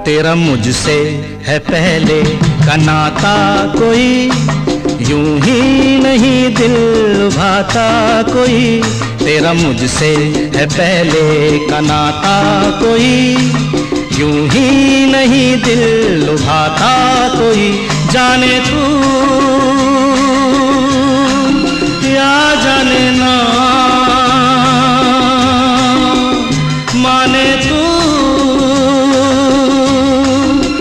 तेरा मुझसे है पहले का नाता कोई, यूं ही नहीं दिल लुभाता कोई। तेरा मुझसे है पहले का नाता कोई, यूं ही नहीं दिल लुभाता कोई। जाने तू